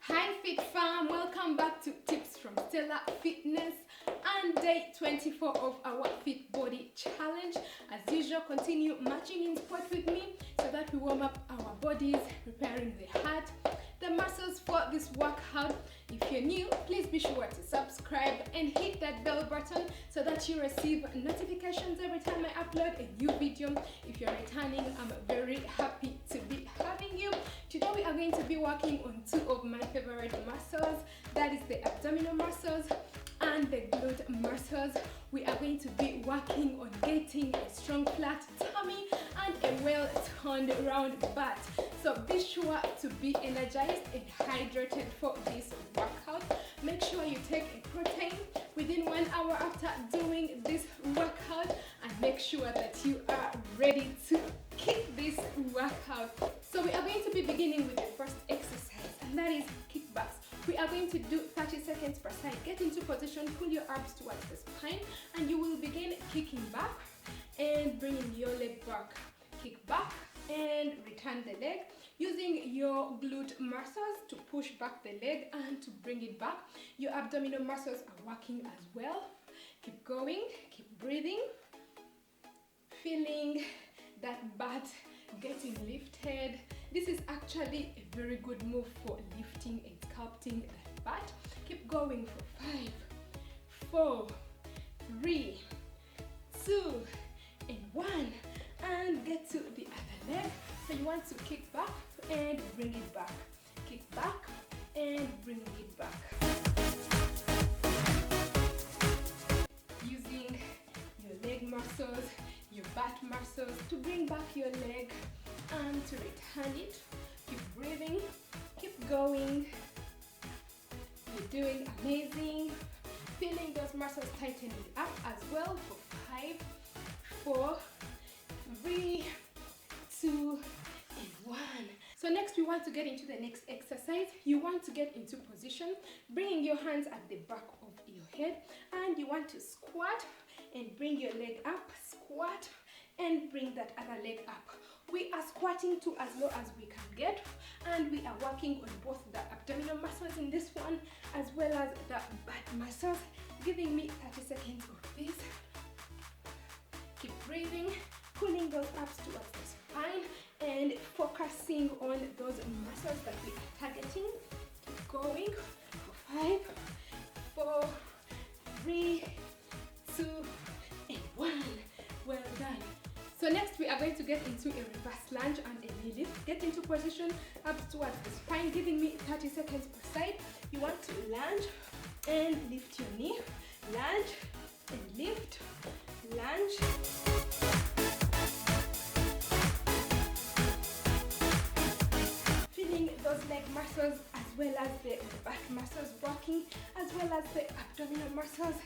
Hi Fit Fam, welcome back to Tips from Stella Fitness and day 24 of our Fit Body Challenge. As usual, continue marching in sport with me so that we warm up our bodies, preparing the heart, the muscles for this workout. If you're new, please be sure to subscribe and hit that bell button so that you receive notifications every time I upload a new video. If you're returning, I'm very happy to be having you. Today we are going to be working on two of my favorite muscles, that is the abdominal muscles and the glute muscles. We are going to be working on getting a strong flat tummy and a well-toned round butt. So be sure to be energized and hydrated for this workout. Make sure you take a protein within 1 hour after doing this workout, and make sure that you are ready to kick this workout. So we are going to be beginning with the first exercise, and that is kickbacks. We are going to do 30 seconds per side. Get into position, pull your arms towards the spine, and you will begin kicking back and bringing your leg back. Kick back and return the leg, using your glute muscles to push back the leg and to bring it back. Your abdominal muscles are working as well. Keep going, keep breathing, feeling that butt getting lifted. This is actually a very good move for lifting and sculpting that butt. Keep going for 5, 4, 3, 2, and 1. And get to the other leg. So you want to kick back and bring it back. Kick back and bring it back. Using your leg muscles, your butt muscles to bring back your leg and to return it. Keep breathing, keep going. You're doing amazing. Feeling those muscles tightening up as well for 5, 4, 3, 2, and 1. So next we want to get into the next exercise. You want to get into position, bringing your hands at the back of your head, and you want to squat and bring your leg up, squat and bring that other leg up. We are squatting to as low as we can get, and we are working on both the abdominal muscles in this one as well as the butt muscles. Giving me 30 seconds of this. Keep breathing, pulling those abs towards the spine and focusing on those muscles that we are targeting. Keep going for 5, 4, 3, 2, and 1. Well done. So next we are going to get into a reverse lunge and a knee lift. Get into position, abs towards the spine, giving me 30 seconds per side. You want to lunge and lift your knee. Lunge and lift, lunge. Feeling those leg muscles as well as the back muscles working, as well as the abdominal muscles.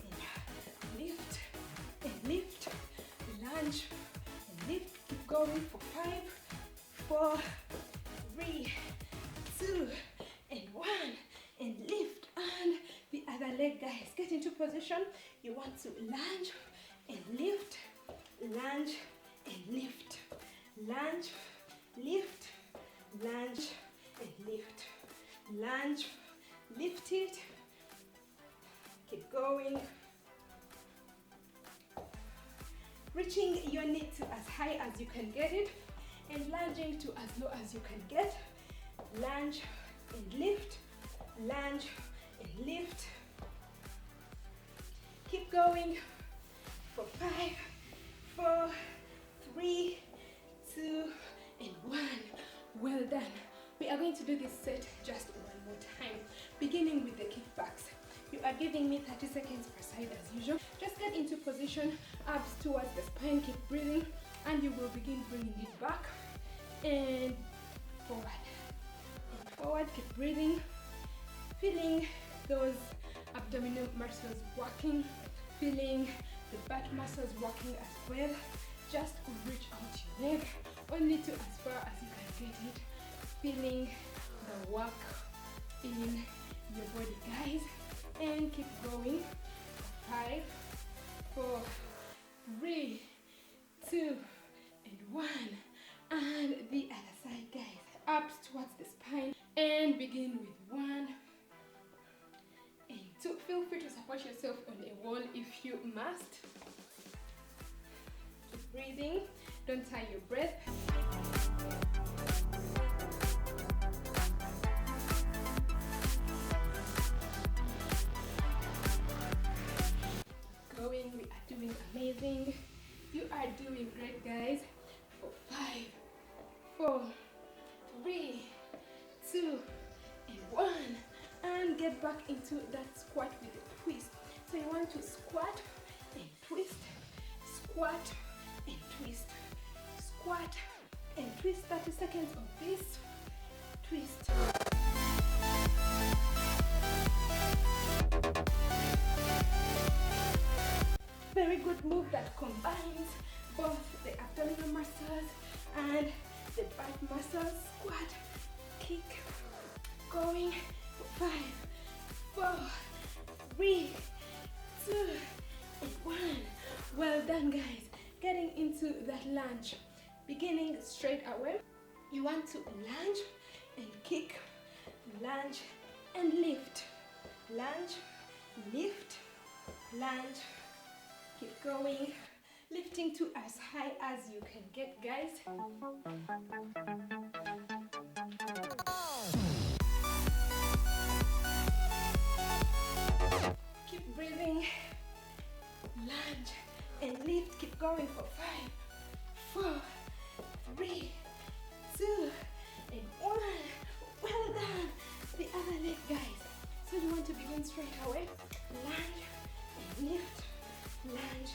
And lift and lift, lunge and lift. Keep going for 5, 4, 3, 2, and 1. And lift. And the other leg, guys. Get into position. You want to lunge and lift, lunge and lift, lunge, lift, lunge and lift, lunge, lift it. Keep going. Reaching your knee to as high as you can get it and lunging to as low as you can get. Lunge and lift, lunge and lift. Keep going for 5, 4, 3, 2, and 1. Well done. We are going to do this set just one more time, beginning with the kickbacks. You are giving me 30 seconds per side as usual. Just get into position, abs towards the spine, keep breathing, and you will begin bringing it back and forward. And forward, keep breathing, feeling those abdominal muscles working, feeling the butt muscles working as well. Just reach out your leg, only to as far as you can get it. Feeling the work in your body, guys. And keep going. 5, 4, 3, 2, and 1. And the other side, guys. Abs towards the spine. And begin with 1. if you must. Keep breathing, don't tie your breath. Going, we are doing amazing. You are doing great, guys. For 5, 4, 3, 2, and 1. And get back into that squat with a twist. So you want to squat and twist, squat and twist, squat and twist. 30 seconds of this twist. Very good move that combines both the abdominal muscles and the back muscles. Squat, kick, going. 5, 4, 3, 2, and 1. Well done, guys. Getting into that lunge. Beginning straight away. You want to lunge and kick, lunge and lift, lunge, lift, lunge. Keep going, lifting to as high as you can get, guys. Keep breathing, lunge and lift. Keep going for 5, 4, 3, 2, and 1. Well done. The other leg, guys. So you want to begin straight away. Lunge and lift, lunge.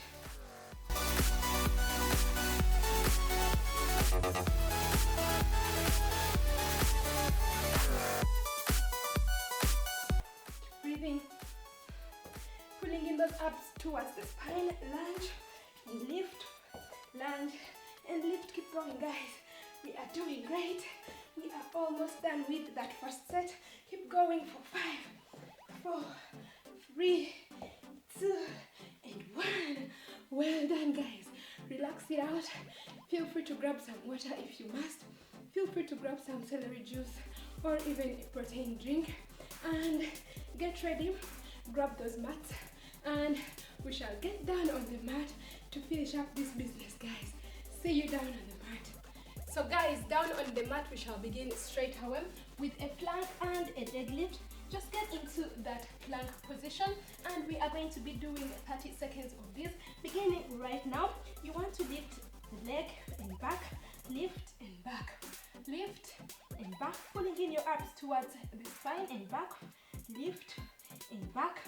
Breathing, pulling in those abs towards the spine. Lunge and lift, lunge and lift. Keep going, guys. We are doing great. We are almost done with that first set. Keep going for 5, 4, 3, 2, and 1. Well done, guys. Relax it out. Feel free to grab some water if you must. Feel free to grab some celery juice or even a protein drink. And get ready. Grab those mats and we shall get down on the mat to finish up this business, guys. See you down on the mat. So guys, down on the mat we shall begin straight away with a plank and a deadlift. Just get into that plank position and we are going to be doing 30 seconds of this. Beginning right now, you want to lift the leg and back, lift and back, lift and back, pulling in your abs towards the spine and back, lift and back.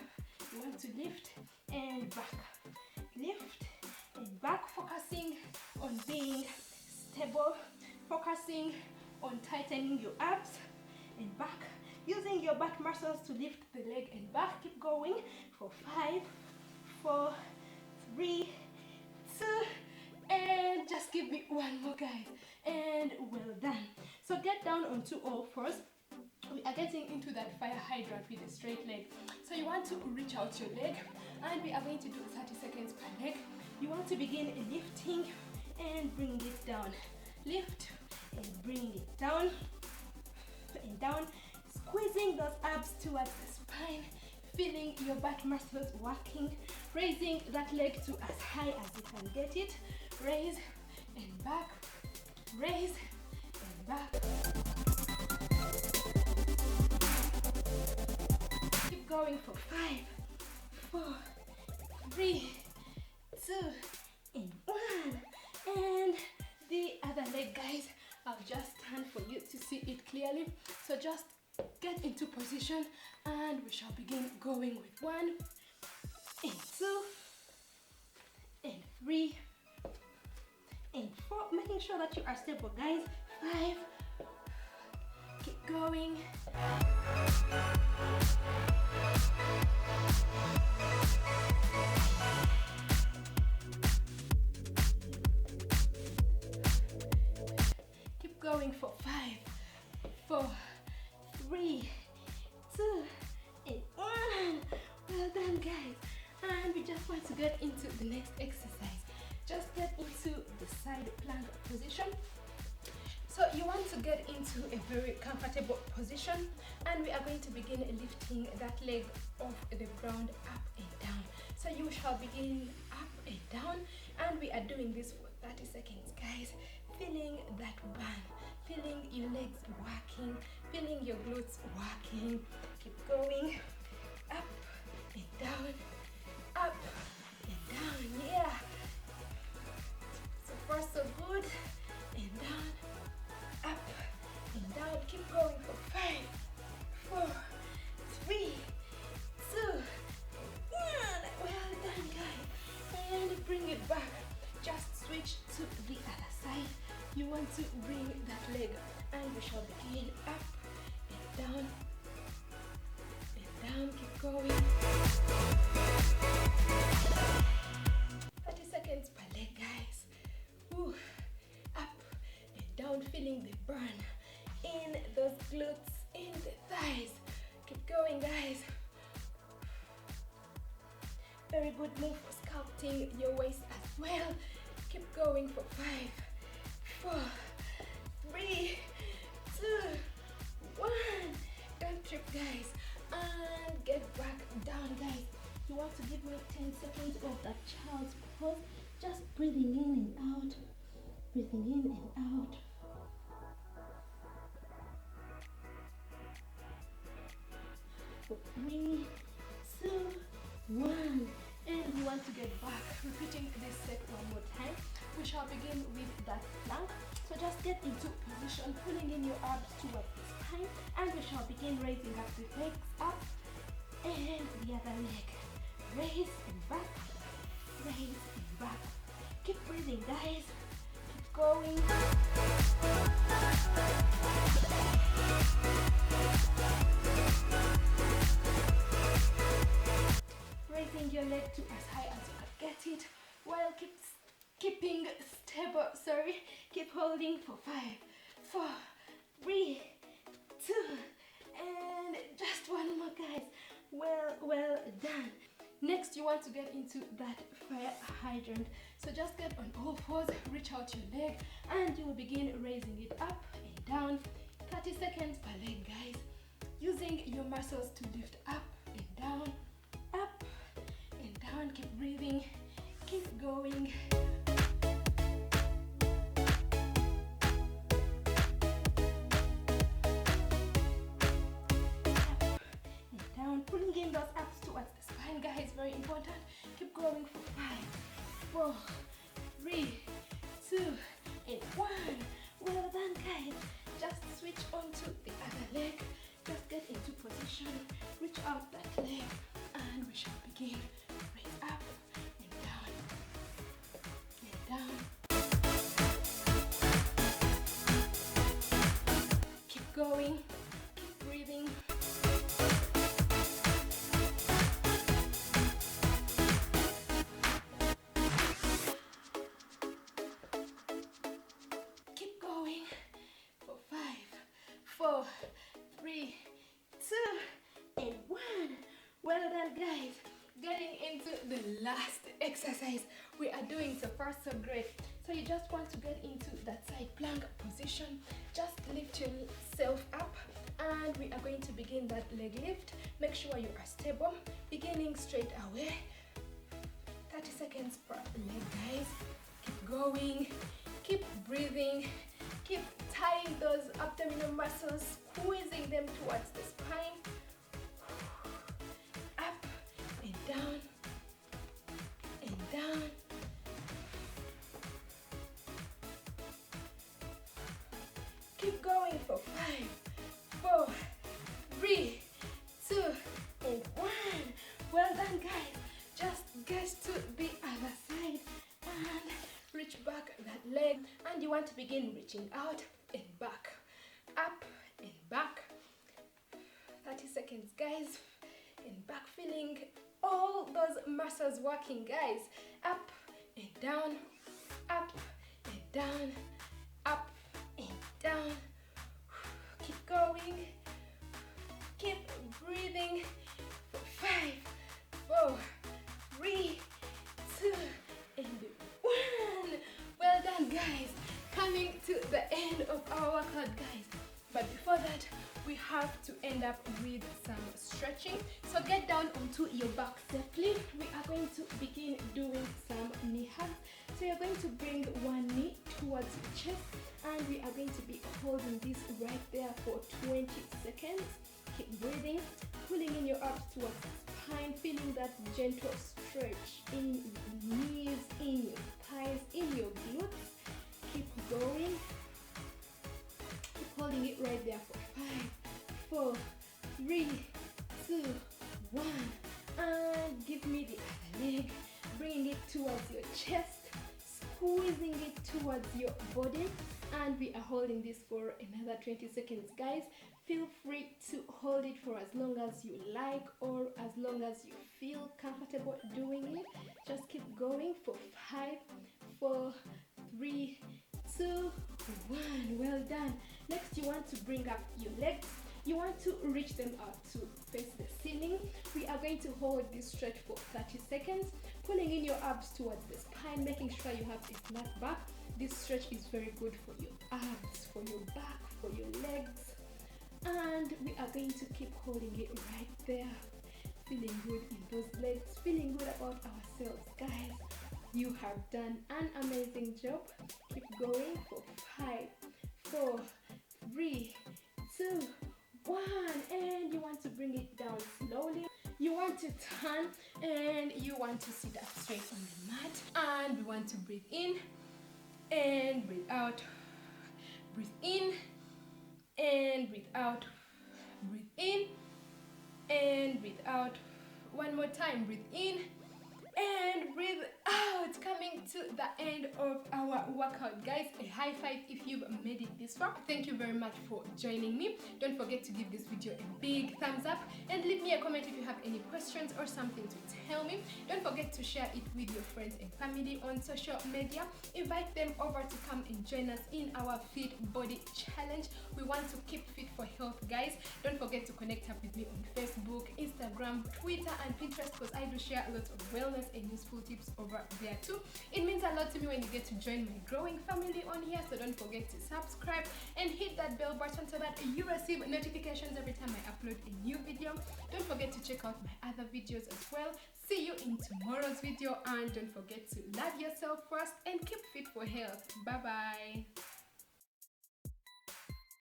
You want to lift and back, lift and back, focusing on being stable, focusing on tightening your abs and back, using your back muscles to lift the leg and back. Keep going for 5, 4, 3, 2, and just give me one more, guys, and well done. So get down onto all fours. We are getting into that fire hydrant with a straight leg. So you want to reach out your leg and we are going to do 30 seconds per leg. You want to begin lifting and bring it down. Lift and bring it down and down. Squeezing those abs towards the spine, feeling your back muscles working, raising that leg to as high as you can get it. Raise and back, raise and back. Keep going for 5, 4, 3, 2, and 1. And the other leg, guys, I'll just stand for you to see it clearly. So just get into position and we shall begin going with 1 and 2 and 3 and 4, making sure that you are stable, guys. 5, keep going. Keep going for 5, 4, 3, 2, and 1. Well done, guys. And we just want to get into the next exercise. Just get into the side plank position. So you want to get into a very comfortable position and we are going to begin lifting that leg off the ground up and down. So you shall begin up and down, and we are doing this for 30 seconds, guys. Feeling that burn, feeling your legs working, feeling your glutes working. Keep going up and down, up and down. Yeah, so far so good. And down, up and down. Keep going for 5, 4, 3, 2, 1. Well done, guys. And bring it back. Just switch to the other side. You want to bring that leg, and we shall begin up and down and down. Keep going. 30 seconds per leg, guys. Woo. Up and down, feeling the burn in those glutes, in the thighs. Keep going, guys. Very good move for sculpting your waist as well. Keep going for 5, 4, 3, 2, 1. Don't trip, guys, and get back down, guys. You want to give me 10 seconds of that child's pose, just breathing in and out, breathing in and out. For 3, 2, 1. And we want to get back. Repeating this set one more time. We shall begin with that plank. So just get into position, pulling in your abs towards the spine, and we shall begin raising up the legs up and the other leg. Raise and back, raise and back. Keep breathing, guys. Keep going. Raising your leg to as high as you can get it, while keeping stable. Keep holding for 5, 4, 3, 2, and just one more, guys. Well done. Next, you want to get into that fire hydrant. So just get on all fours, reach out your leg, and you will begin raising it up and down. 30 seconds per leg, guys. Using your muscles to lift up and down, up and down. Keep breathing, keep going. Up and down, pulling in those abs towards the spine, guys, very important. Keep going for 5, 4, 3, 2, and 1. Well done, guys. Just switch onto the other leg. Just get into position, reach out that leg, and we shall begin. Raise up and down and down. Keep going, keep breathing. Keep going for 5, 4, 3, 2, and 1. Well done, guys. Getting into the last exercise. We are doing so far so great. So you just want to get into that side plank position. Just lift yourself up, and we are going to begin that leg lift. Make sure you are stable, beginning straight away. 30 seconds per leg, guys. Keep going, keep breathing, keep tying those abdominal muscles, squeezing them towards the spine. Up and down and down. Keep going for 5, 4, 3, 2, and 1. Well done, guys. Just get to the other side and reach back that leg. And you want to begin reaching out and back, up and back. 30 seconds, guys. And back, feeling all those muscles working, guys. Up and down, up and down, up and down. Keep going, keep breathing for 5, 4, 3, 2, and 1. Well done, guys. Coming to the end of our workout, guys. But before that, we have to end up with some stretching. So get down onto your back safely. We are going to begin doing some knee hugs. So you're going to bring one knee towards your chest, and we are going to be holding this right there for 20 seconds. Keep breathing, pulling in your arms towards the spine, feeling that gentle stretch in your knees, in your thighs, in your glutes. Keep going. Keep holding it right there for 5, 4, 3, 2, 1. And give me the other leg. Bring it towards your chest, squeezing it towards your body. And we are holding this for another 20 seconds, guys. Feel free to hold it for as long as you like or as long as you feel comfortable doing it. Just keep going for 5, 4, 3, 2, 1. Well done. Next, you want to bring up your legs. You want to reach them up to face the ceiling. We are going to hold this stretch for 30 seconds, pulling in your abs towards the spine, making sure you have a flat back. This stretch is very good for your abs, for your back, for your legs. And we are going to keep holding it right there. Feeling good in those legs, feeling good about ourselves, guys. You have done an amazing job. Keep going for 5, 4, 3, 2, 1. And you want to bring it down slowly. You want to turn and you want to sit up straight on the mat. And we want to breathe in and breathe out. Breathe in and breathe out. Breathe in and breathe out. One more time. Breathe in and breathe out. Coming to the end of our workout, guys. A high five if you've made it this far. Thank you very much for joining me. Don't forget to give this video a big thumbs up and leave me a comment if you have any questions or something to tell me. Don't forget to share it with your friends and family on social media. Invite them over to come and join us in our Fit Body Challenge. We want to keep fit for health, guys. Don't forget to connect up with me on Facebook, Instagram, Twitter, and Pinterest, because I do share lots of wellness and useful tips over there too. It means a lot to me when you get to join my growing family on here, so don't forget to subscribe and hit that bell button so that you receive notifications every time I upload a new video. Don't forget to check out my other videos as well. See you in tomorrow's video, and don't forget to love yourself first and keep fit for health. Bye bye.